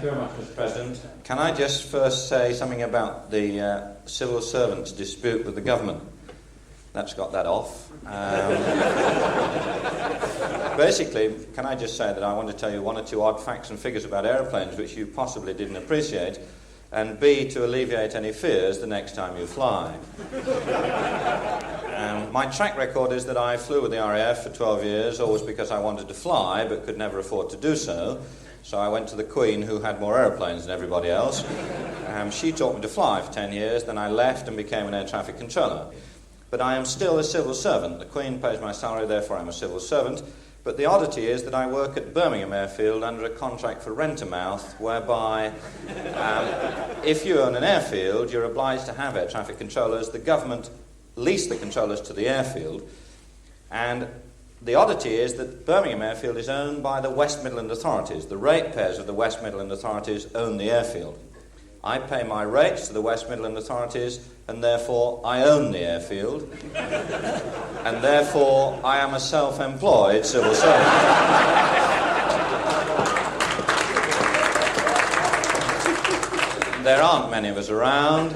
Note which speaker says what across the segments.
Speaker 1: you very much, Mr. President.
Speaker 2: Can I just first say something about the civil servants' dispute with the government? That's got that off. Basically, can I just say that I want to tell you one or two odd facts and figures about aeroplanes which you possibly didn't appreciate, and B, to alleviate any fears the next time you fly. My track record is that I flew with the RAF for 12 years, always because I wanted to fly but could never afford to do so. So I went to the Queen, who had more aeroplanes than everybody else. She taught me to fly for 10 years, then I left and became an air traffic controller. But I am still a civil servant. The Queen pays my salary, therefore I'm a civil servant. But the oddity is that I work at Birmingham Airfield under a contract for rent-a-mouth, whereby if you own an airfield, you're obliged to have air traffic controllers. The government lease the controllers to the airfield. And the oddity is that Birmingham Airfield is owned by the West Midland authorities. The ratepayers of the West Midland authorities own the airfield. I pay my rates to the West Midland authorities, and therefore I own the airfield. And therefore I am a self-employed civil servant. There aren't many of us around,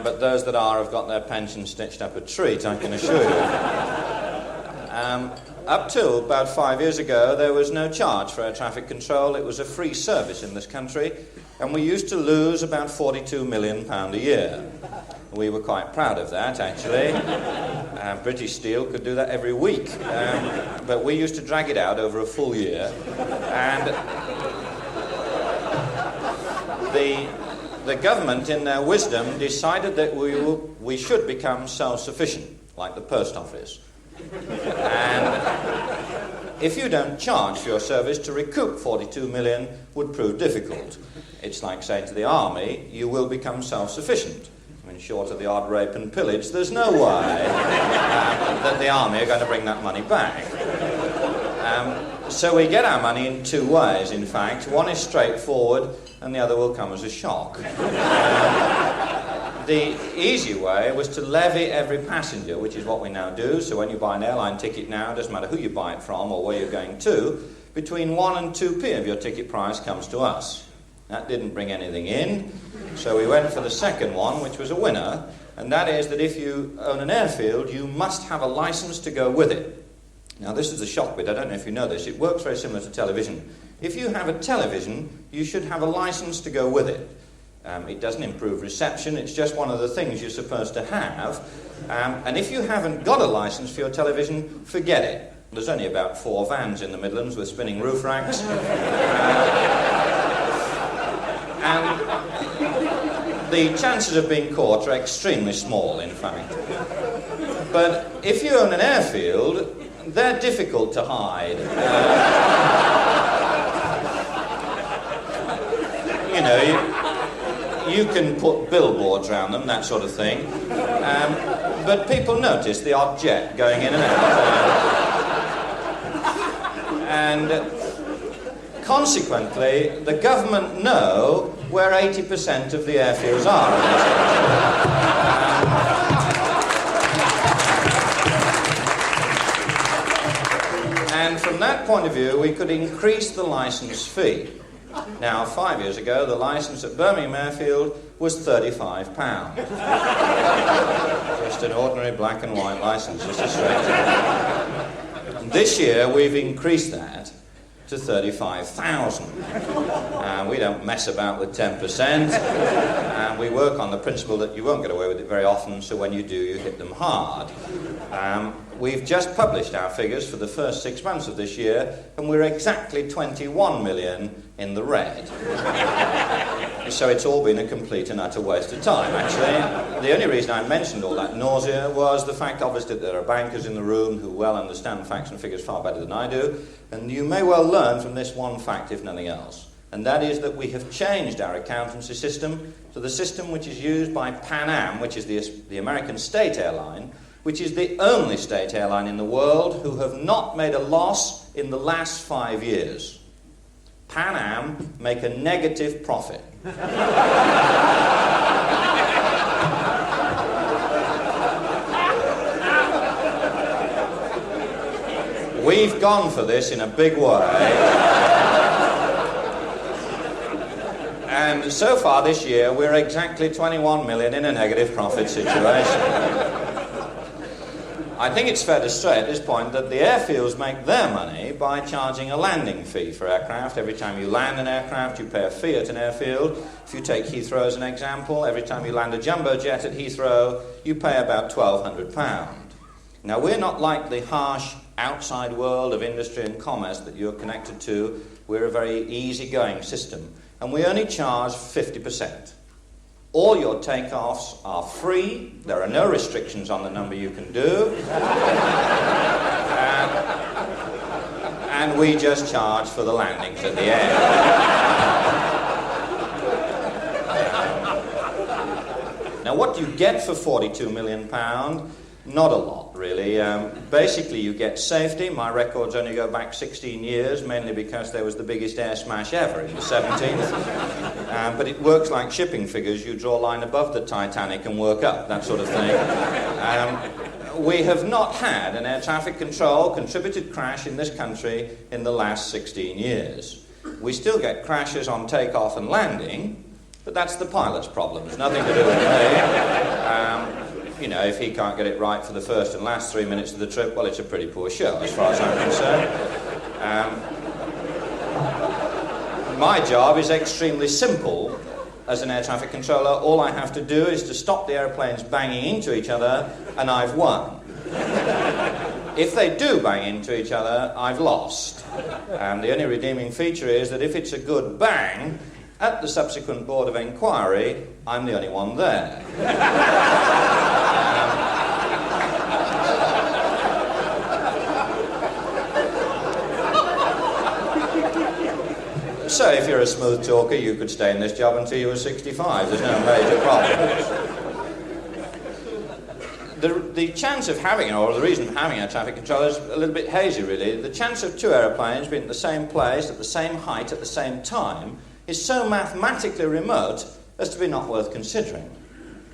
Speaker 2: but those that are have got their pension stitched up a treat, I can assure you. Up till about 5 years ago, there was no charge for air traffic control. It was a free service in this country, and we used to lose about £42 million a year. We were quite proud of that, actually. British Steel could do that every week, but we used to drag it out over a full year, and the government, in their wisdom, decided that we should become self-sufficient, like the post office. And if you don't charge for your service, to recoup 42 million would prove difficult. It's like saying to the army, you will become self-sufficient. I mean, short of the odd rape and pillage, there's no way that the army are going to bring that money back. So we get our money in two ways, in fact. One is straightforward, and the other will come as a shock. The easy way was to levy every passenger, which is what we now do. So when you buy an airline ticket now, it doesn't matter who you buy it from or where you're going to, between 1 and 2p of your ticket price comes to us. That didn't bring anything in, so we went for the second one, which was a winner, and that is that if you own an airfield, you must have a license to go with it. Now this is the shock bit, I don't know if you know this, it works very similar to television. If you have a television, you should have a license to go with it. It doesn't improve reception, it's just one of the things you're supposed to have. And if you haven't got a license for your television, forget it. There's only about 4 vans in the Midlands with spinning roof racks. And the chances of being caught are extremely small, in fact. But if you own an airfield, they're difficult to hide. You know, you can put billboards around them, that sort of thing. But people notice the odd jet going in and out. And consequently, the government know where 80% of the airfields are. And from that point of view, we could increase the licence fee. Now, 5 years ago, the licence at Birmingham Airfield was £35. Just an ordinary black and white licence, just a straight. This year, we've increased that to 35,000. We don't mess about with 10%. We work on the principle that you won't get away with it very often, so when you do, you hit them hard. We've just published our figures for the first 6 months of this year, and we're exactly 21 million in the red. So it's all been a complete and utter waste of time, actually. The only reason I mentioned all that nausea was the fact, obviously, that there are bankers in the room who well understand facts and figures far better than I do, and you may well learn from this one fact, if nothing else. And that is that we have changed our accountancy system to the system which is used by Pan Am, which is the American state airline, which is the only state airline in the world who have not made a loss in the last 5 years. Pan Am make a negative profit. We've gone for this in a big way. And so far this year, we're exactly 21 million in a negative profit situation. I think it's fair to say at this point that the airfields make their money by charging a landing fee for aircraft. Every time you land an aircraft, you pay a fee at an airfield. If you take Heathrow as an example, every time you land a jumbo jet at Heathrow, you pay about £1,200. Now, we're not like the harsh outside world of industry and commerce that you're connected to. We're a very easygoing system, and we only charge 50%. All your takeoffs are free. There are no restrictions on the number you can do. And we just charge for the landings at the end. Now, what do you get for £42 million? Not a lot, really. Basically, you get safety. My records only go back 16 years, mainly because there was the biggest air smash ever in the 70s. But it works like shipping figures. You draw a line above the Titanic and work up, that sort of thing. We have not had an air traffic control contributed crash in this country in the last 16 years. We still get crashes on takeoff and landing, but that's the pilot's problem. It's nothing to do with me. You know, if he can't get it right for the first and last 3 minutes of the trip, well, it's a pretty poor show, as far as I'm concerned. My job is extremely simple as an air traffic controller. All I have to do is to stop the airplanes banging into each other, and I've won. If they do bang into each other, I've lost. The only redeeming feature is that if it's a good bang, at the subsequent Board of Inquiry, I'm the only one there. So if you're a smooth talker, you could stay in this job until you were 65. There's no major problem. The chance of having, or the reason for having a traffic controller is a little bit hazy, really. The chance of two aeroplanes being at the same place, at the same height, at the same time, is so mathematically remote as to be not worth considering.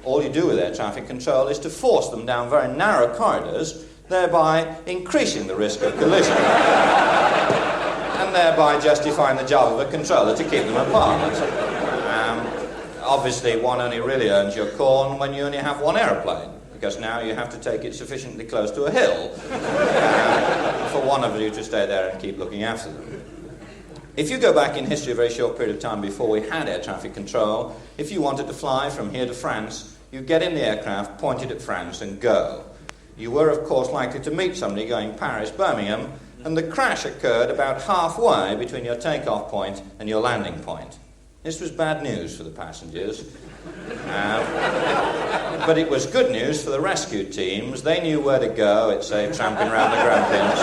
Speaker 2: All you do with air traffic control is to force them down very narrow corridors, thereby increasing the risk of collision. And thereby justifying the job of a controller to keep them apart. Obviously, one only really earns your corn when you only have one aeroplane, because now you have to take it sufficiently close to a hill for one of you to stay there and keep looking after them. If you go back in history a very short period of time before we had air traffic control, if you wanted to fly from here to France, you get in the aircraft, point it at France, and go. You were, of course, likely to meet somebody going Paris-Birmingham, and the crash occurred about halfway between your takeoff point and your landing point. This was bad news for the passengers, but it was good news for the rescue teams. They knew where to go. It saved tramping around the Grampians.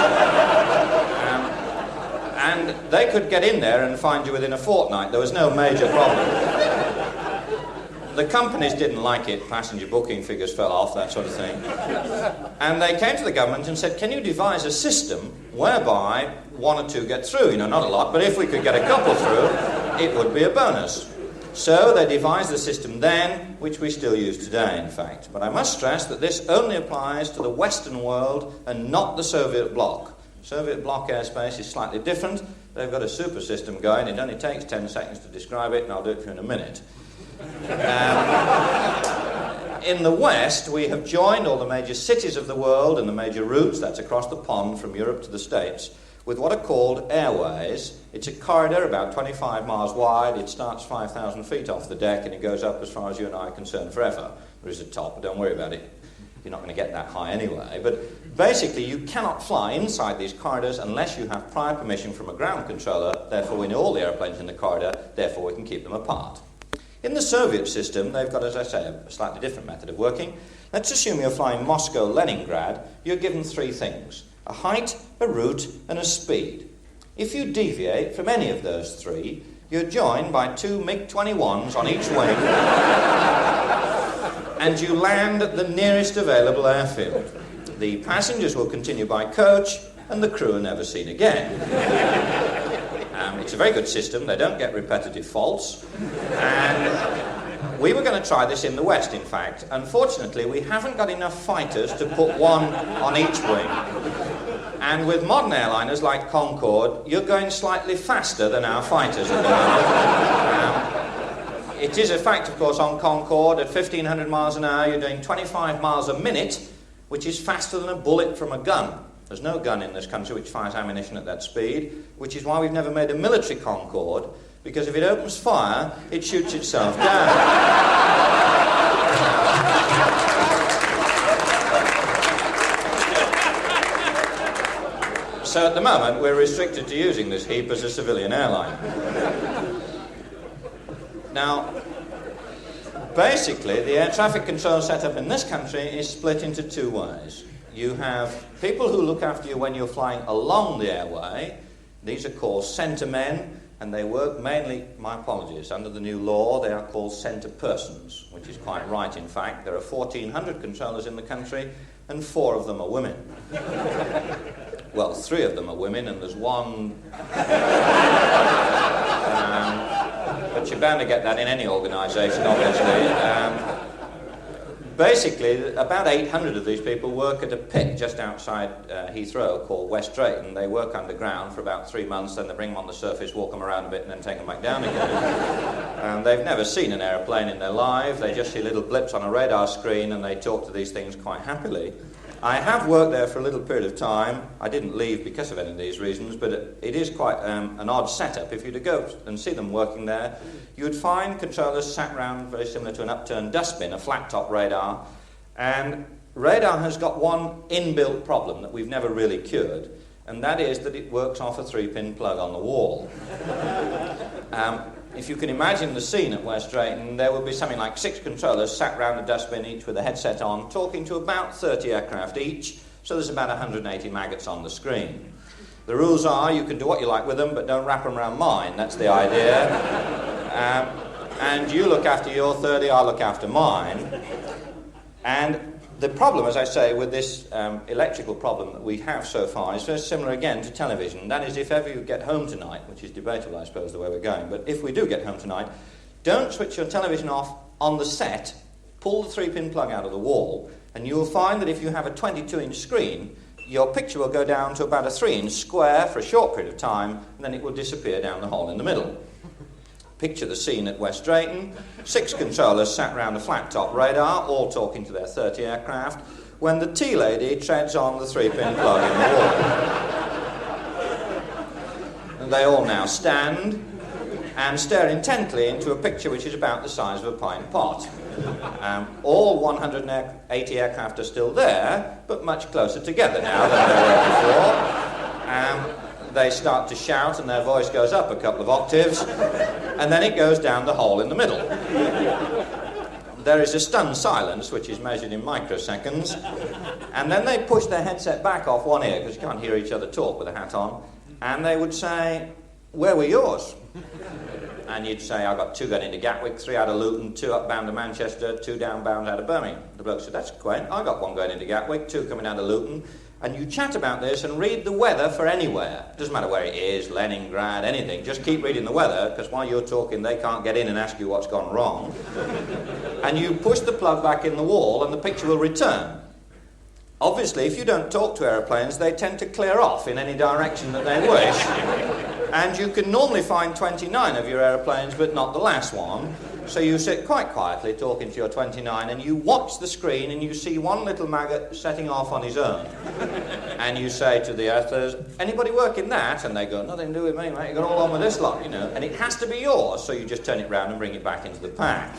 Speaker 2: And they could get in there and find you within a fortnight. There was no major problem. The companies didn't like it. Passenger booking figures fell off, that sort of thing. And they came to the government and said, can you devise a system whereby one or two get through? You know, not a lot, but if we could get a couple through, it would be a bonus. So they devised the system then, which we still use today, in fact. But I must stress that this only applies to the Western world and not the Soviet bloc. Soviet bloc airspace is slightly different. They've got a super system going. It only takes 10 seconds to describe it, and I'll do it for you in a minute. In the West, we have joined all the major cities of the world and the major routes, that's across the pond from Europe to the States, with what are called airways. It's a corridor about 25 miles wide. It starts 5,000 feet off the deck, and it goes up as far as you and I are concerned forever. There is a top, but don't worry about it. You're not going to get that high anyway. But basically, you cannot fly inside these corridors unless you have prior permission from a ground controller. Therefore, we know all the airplanes in the corridor. Therefore, we can keep them apart. In the Soviet system, they've got, as I say, a slightly different method of working. Let's assume you're flying Moscow-Leningrad. You're given three things: a height, a route, and a speed. If you deviate from any of those three, you're joined by two MiG-21s on each wing, and you land at the nearest available airfield. The passengers will continue by coach, and the crew are never seen again. It's a very good system. They don't get repetitive faults. And we were going to try this in the West, in fact. Unfortunately, we haven't got enough fighters to put one on each wing. And with modern airliners like Concorde, you're going slightly faster than our fighters at the moment. It is a fact, of course, on Concorde, at 1,500 miles an hour, you're doing 25 miles a minute, which is faster than a bullet from a gun. There's no gun in this country which fires ammunition at that speed, which is why we've never made a military Concorde, because if it opens fire, it shoots itself down. So at the moment, we're restricted to using this heap as a civilian airline. Now, basically, the air traffic control setup in this country is split into two ways. You have people who look after you when you're flying along the airway. These are called centre men, and they work mainly, my apologies, under the new law, they are called centre persons, which is quite right, in fact. There are 1,400 controllers in the country, and 4 of them are women. Well, 3 of them are women, and there's one... but you're bound to get that in any organisation, obviously. Basically, about 800 of these people work at a pit just outside Heathrow called West Drayton. They work underground for about 3 months, then they bring them on the surface, walk them around a bit, and then take them back down again. They've never seen an aeroplane in their life. They just see little blips on a radar screen, and they talk to these things quite happily. I have worked there for a little period of time. I didn't leave because of any of these reasons, but it is quite an odd setup. If you were to go and see them working there, you would find controllers sat around very similar to an upturned dustbin, a flat-top radar, and radar has got one inbuilt problem that we've never really cured, and that is that it works off a 3-pin plug on the wall. If you can imagine the scene at West Drayton, there would be something like 6 controllers sat round the dustbin, each with a headset on, talking to about 30 aircraft each, so there's about 180 maggots on the screen. The rules are you can do what you like with them, but don't wrap them around mine, that's the idea. And you look after your 30, I'll look after mine. And the problem, as I say, with this electrical problem that we have so far is very similar again to television. That is, if ever you get home tonight, which is debatable, I suppose, the way we're going, but if we do get home tonight, don't switch your television off on the set, pull the 3-pin plug out of the wall, and you'll find that if you have a 22-inch screen, your picture will go down to about a 3-inch square for a short period of time, and then it will disappear down the hole in the middle. Picture the scene at West Drayton. 6 controllers sat round a flat-top radar, all talking to their 30 aircraft, when the tea lady treads on the 3-pin plug in the wall. And they all now stand and stare intently into a picture which is about the size of a pint pot. All 180 aircraft are still there, but much closer together now than they were before. They start to shout and their voice goes up a couple of octaves, and then it goes down the hole in the middle. There is a stunned silence, which is measured in microseconds, and then they push their headset back off one ear, because you can't hear each other talk with a hat on, and they would say, "Where were yours?" And you'd say, "I got 2 going into Gatwick, 3 out of Luton, 2 upbound to Manchester, 2 downbound out of Birmingham." The bloke said, "That's quaint. I got 1 going into Gatwick, 2 coming out of Luton." And you chat about this and read the weather for anywhere. Doesn't matter where it is, Leningrad, anything. Just keep reading the weather, because while you're talking, they can't get in and ask you what's gone wrong. And you push the plug back in the wall, and the picture will return. Obviously, if you don't talk to aeroplanes, they tend to clear off in any direction that they wish. And you can normally find 29 of your aeroplanes, but not the last one. So you sit quite quietly talking to your 29, and you watch the screen, and you see one little maggot setting off on his own. And you say to the others, "Anybody working that?" And they go, "Nothing to do with me, mate. You got all on with this lot, you know." And it has to be yours, so you just turn it round and bring it back into the pack.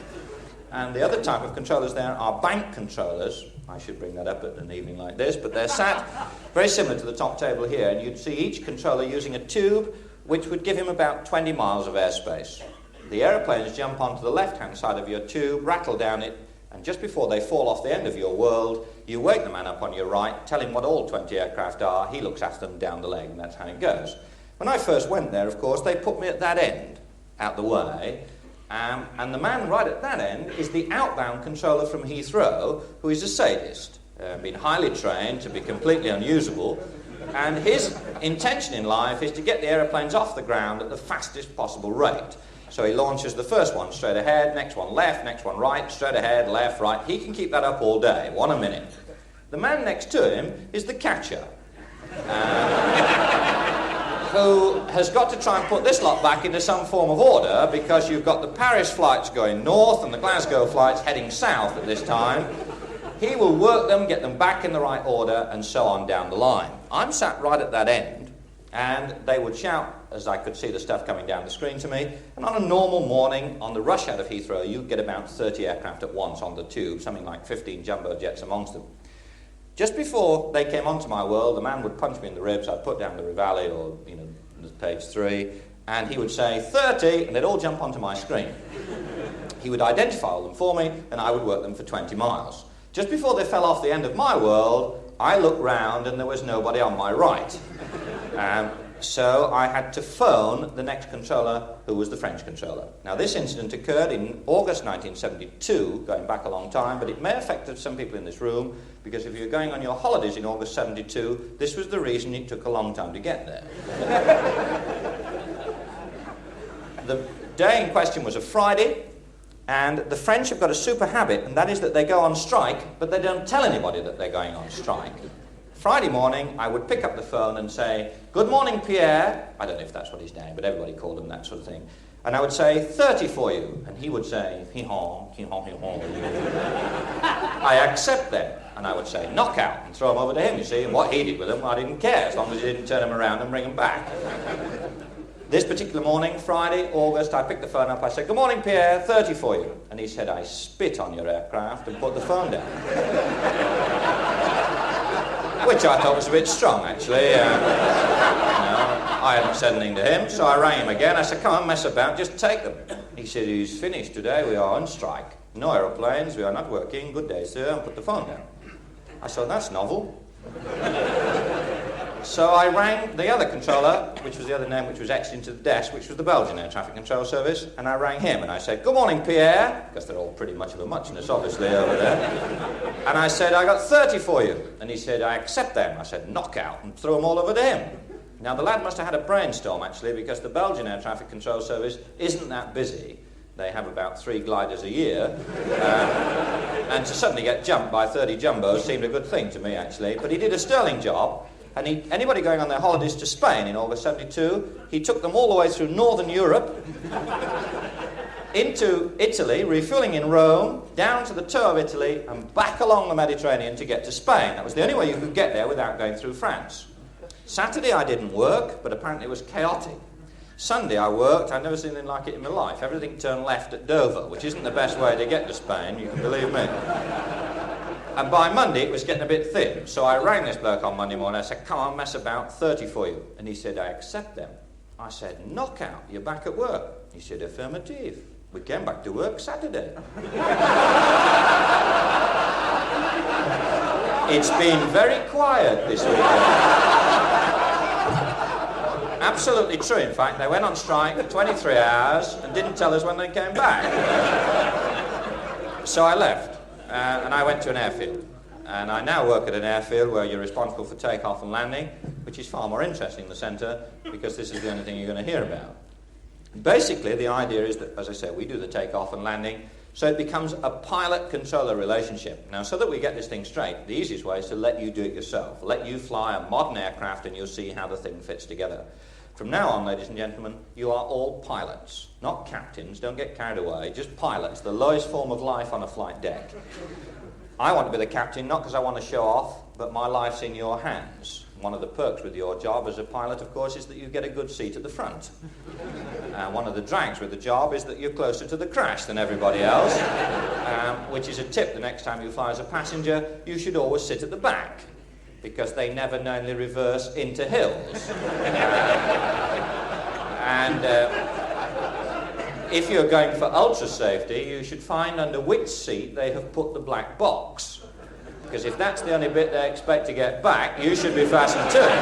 Speaker 2: And the other type of controllers there are bank controllers. I should bring that up at an evening like this, but they're sat very similar to the top table here, and you'd see each controller using a tube which would give him about 20 miles of airspace. The aeroplanes jump onto the left-hand side of your tube, rattle down it, and just before they fall off the end of your world, you wake the man up on your right, tell him what all 20 aircraft are, he looks after them down the leg, and that's how it goes. When I first went there, of course, they put me at that end, out the way, and the man right at that end is the outbound controller from Heathrow, who is a sadist, been highly trained to be completely unusable, and his intention in life is to get the aeroplanes off the ground at the fastest possible rate. So he launches the first one straight ahead, next one left, next one right, straight ahead, left, right. He can keep that up all day, 1 a minute. The man next to him is the catcher. who has got to try and put this lot back into some form of order, because you've got the Paris flights going north and the Glasgow flights heading south at this time. He will work them, get them back in the right order, and so on down the line. I'm sat right at that end, and they would shout as I could see the stuff coming down the screen to me. And on a normal morning, on the rush out of Heathrow, you get about 30 aircraft at once on the tube, something like 15 jumbo jets amongst them. Just before they came onto my world, the man would punch me in the ribs. I'd put down the Rivali or, page 3, and he would say 30, and they'd all jump onto my screen. He would identify all them for me, and I would work them for 20 miles. Just before they fell off the end of my world, I looked round and there was nobody on my right. So I had to phone the next controller, who was the French controller. Now, this incident occurred in August 1972, going back a long time, but it may have affected some people in this room, because if you're going on your holidays in August 72, this was the reason it took a long time to get there. The day in question was a Friday, and the French have got a super habit, and that is that they go on strike, but they don't tell anybody that they're going on strike. Friday morning, I would pick up the phone and say, "Good morning, Pierre." I don't know if that's what his name, but everybody called him that sort of thing. And I would say, 30 for you. And he would say, hee-haw, hee-haw, hee-haw. I accept them. And I would say, knockout, and throw them over to him, you see. And what he did with them, I didn't care, as long as he didn't turn them around and bring them back. This particular morning, Friday, August, I picked the phone up. I said, "Good morning, Pierre, 30 for you." And he said, "I spit on your aircraft," and put the phone down. Which I thought was a bit strong, actually. I hadn't said anything to him, so I rang him again. I said, "Come on, mess about, just take them." He said, "He's finished today, we are on strike. No aeroplanes, we are not working. Good day, sir," and put the phone down. I said, "That's novel." So I rang the other controller, which was the other name which was etched into the desk, which was the Belgian Air Traffic Control Service, and I rang him and I said, "Good morning, Pierre," because they're all pretty much of a muchness, obviously, over there. And I said, "I got 30 for you." And he said, "I accept them." I said, "Knockout," and threw them all over to him. Now, the lad must have had a brainstorm, actually, because the Belgian Air Traffic Control Service isn't that busy. They have about 3 gliders a year. And to suddenly get jumped by 30 jumbos seemed a good thing to me, actually. But he did a sterling job. And anybody going on their holidays to Spain in August 72, he took them all the way through northern Europe, into Italy, refueling in Rome, down to the toe of Italy, and back along the Mediterranean to get to Spain. That was the only way you could get there without going through France. Saturday I didn't work, but apparently it was chaotic. Sunday I worked. I'd never seen anything like it in my life. Everything turned left at Dover, which isn't the best way to get to Spain, you can believe me. And by Monday, it was getting a bit thin. So I rang this bloke on Monday morning. I said, "Come on, mess about, 30 for you." And he said, "I accept them." I said, "Knockout, you're back at work." He said, "Affirmative. We came back to work Saturday." It's been very quiet this weekend. Absolutely true, in fact. They went on strike for 23 hours and didn't tell us when they came back. So I left. And I went to an airfield. And I now work at an airfield where you're responsible for takeoff and landing, which is far more interesting in the centre, because this is the only thing you're going to hear about. Basically, the idea is that, as I say, we do the takeoff and landing, so it becomes a pilot-controller relationship. Now, so that we get this thing straight, the easiest way is to let you do it yourself. Let you fly a modern aircraft and you'll see how the thing fits together. From now on, ladies and gentlemen, you are all pilots, not captains. Don't get carried away. Just pilots, the lowest form of life on a flight deck. I want to be the captain, not because I want to show off, but my life's in your hands. One of the perks with your job as a pilot, of course, is that you get a good seat at the front. And one of the drags with the job is that you're closer to the crash than everybody else, which is a tip the next time you fly as a passenger. You should always sit at the back, because they never knowingly reverse into hills. If you're going for ultra safety, you should find under which seat they have put the black box. Because if that's the only bit they expect to get back, you should be fastened to it,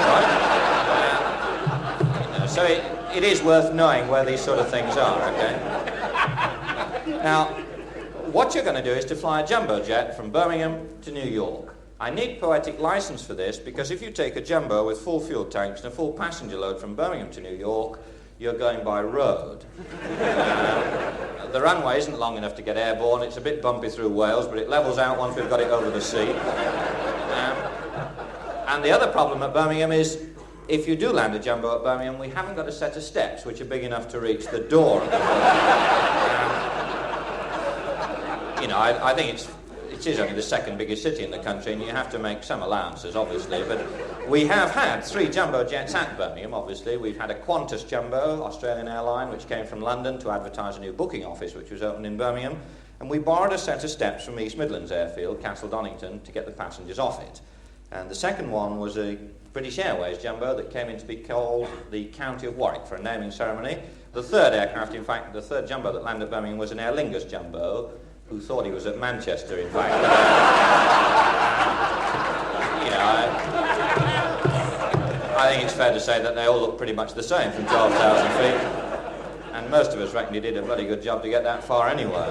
Speaker 2: right? So it is worth knowing where these sort of things are, okay? Now, what you're going to do is to fly a jumbo jet from Birmingham to New York. I need poetic license for this, because if you take a jumbo with full fuel tanks and a full passenger load from Birmingham to New York, you're going by road. The runway isn't long enough to get airborne. It's a bit bumpy through Wales, but it levels out once we've got it over the sea. And the other problem at Birmingham is if you do land a jumbo at Birmingham, we haven't got a set of steps which are big enough to reach the door. I think it is only the second biggest city in the country, and you have to make some allowances, obviously. But we have had 3 jumbo jets at Birmingham, obviously. We've had a Qantas jumbo, Australian airline, which came from London to advertise a new booking office, which was opened in Birmingham. And we borrowed a set of steps from East Midlands Airfield, Castle Donington, to get the passengers off it. And the second one was a British Airways jumbo that came in to be called the County of Warwick for a naming ceremony. The third aircraft, in fact, the third jumbo that landed at Birmingham was an Aer Lingus jumbo, who thought he was at Manchester, in fact. I think it's fair to say that they all look pretty much the same from 12,000 feet. And most of us reckon he did a bloody good job to get that far anyway.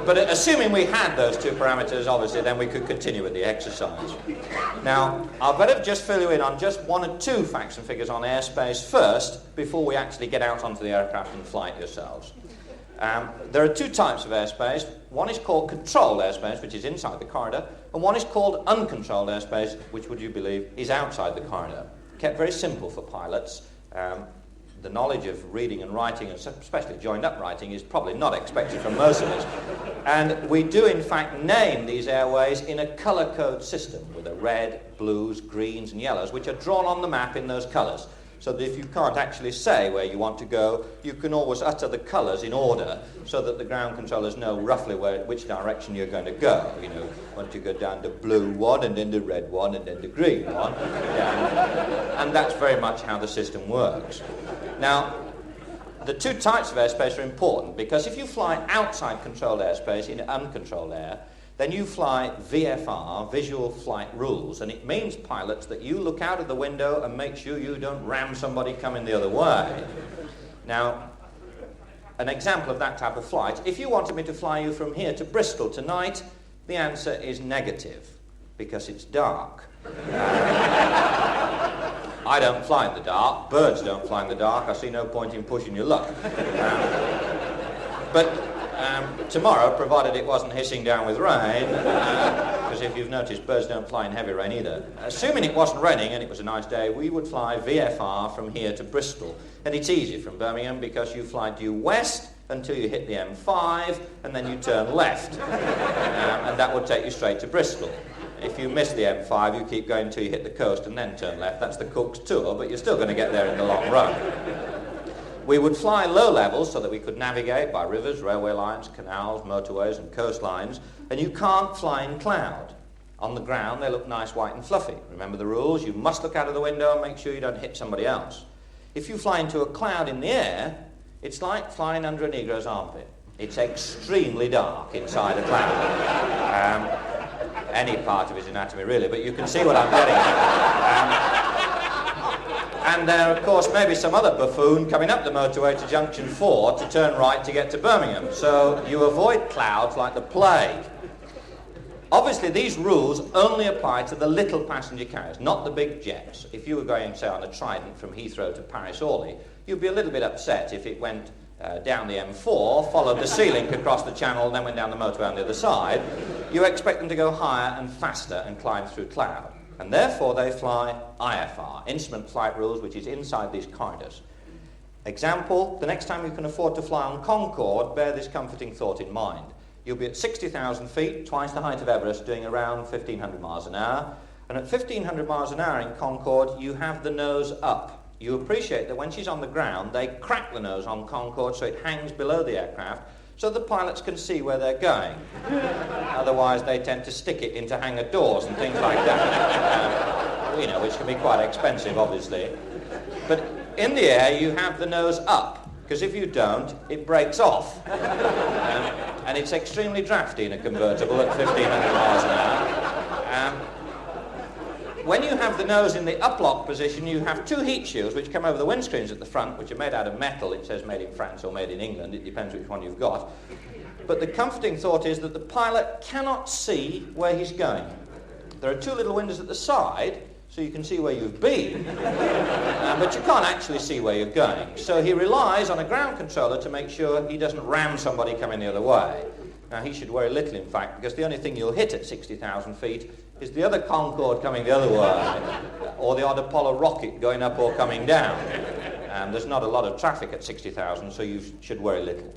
Speaker 2: But assuming we had those 2 parameters, obviously, then we could continue with the exercise. Now, I'll better just fill you in on just 1 or 2 facts and figures on airspace first, before we actually get out onto the aircraft and fly it yourselves. There are 2 types of airspace. One is called controlled airspace, which is inside the corridor, and one is called uncontrolled airspace, which, would you believe, is outside the corridor. Kept very simple for pilots. The knowledge of reading and writing, and especially joined-up writing, is probably not expected from most of us. And we do, in fact, name these airways in a colour code system with a red, blues, greens, and yellows, which are drawn on the map in those colours. So that if you can't actually say where you want to go, you can always utter the colours in order, so that the ground controllers know roughly which direction you're going to go. You know, want to go down the blue one, and then the red one, and then the green one. And that's very much how the system works. Now, the 2 types of airspace are important, because if you fly outside controlled airspace in uncontrolled air, then you fly VFR, Visual Flight Rules, and it means, pilots, that you look out of the window and make sure you don't ram somebody coming the other way. Now, an example of that type of flight, if you wanted me to fly you from here to Bristol tonight, the answer is negative, because it's dark. I don't fly in the dark, birds don't fly in the dark, I see no point in pushing your luck. But tomorrow, provided it wasn't hissing down with rain, because if you've noticed, birds don't fly in heavy rain either. Assuming it wasn't raining and it was a nice day, we would fly VFR from here to Bristol. And it's easy from Birmingham, because you fly due west until you hit the M5, and then you turn left. And that would take you straight to Bristol. If you miss the M5, you keep going until you hit the coast and then turn left. That's the Cook's tour, but you're still going to get there in the long run. We would fly low levels so that we could navigate by rivers, railway lines, canals, motorways, and coastlines. And you can't fly in cloud. On the ground, they look nice, white, and fluffy. Remember the rules. You must look out of the window and make sure you don't hit somebody else. If you fly into a cloud in the air, it's like flying under a Negro's armpit. It's extremely dark inside a cloud. Any part of his anatomy, really, but you can see what I'm getting at. And there, of course, maybe some other buffoon coming up the motorway to junction 4 to turn right to get to Birmingham. So you avoid clouds like the plague. Obviously, these rules only apply to the little passenger carriers, not the big jets. If you were going, say, on a Trident from Heathrow to Paris-Orly, you'd be a little bit upset if it went down the M4, followed the sea link across the channel, and then went down the motorway on the other side. You expect them to go higher and faster and climb through cloud. And therefore they fly IFR, Instrument Flight Rules, which is inside these corridors. Example, the next time you can afford to fly on Concorde, bear this comforting thought in mind. You'll be at 60,000 feet, twice the height of Everest, doing around 1,500 miles an hour. And at 1,500 miles an hour in Concorde, you have the nose up. You appreciate that when she's on the ground, they crack the nose on Concorde so it hangs below the aircraft, so the pilots can see where they're going. Otherwise, they tend to stick it into hangar doors and things like that, which can be quite expensive, obviously. But in the air, you have the nose up, because if you don't, it breaks off. And it's extremely drafty in a convertible at 1,500 miles an hour. When you have the nose in the uplock position, you have 2 heat shields which come over the windscreens at the front, which are made out of metal. It says made in France or made in England. It depends which one you've got. But the comforting thought is that the pilot cannot see where he's going. There are 2 little windows at the side, so you can see where you've been, but you can't actually see where you're going. So he relies on a ground controller to make sure he doesn't ram somebody coming the other way. Now, he should worry little, in fact, because the only thing you'll hit at 60,000 feet is the other Concorde coming the other way, or the odd Apollo rocket going up or coming down. There's not a lot of traffic at 60,000, so you should worry little.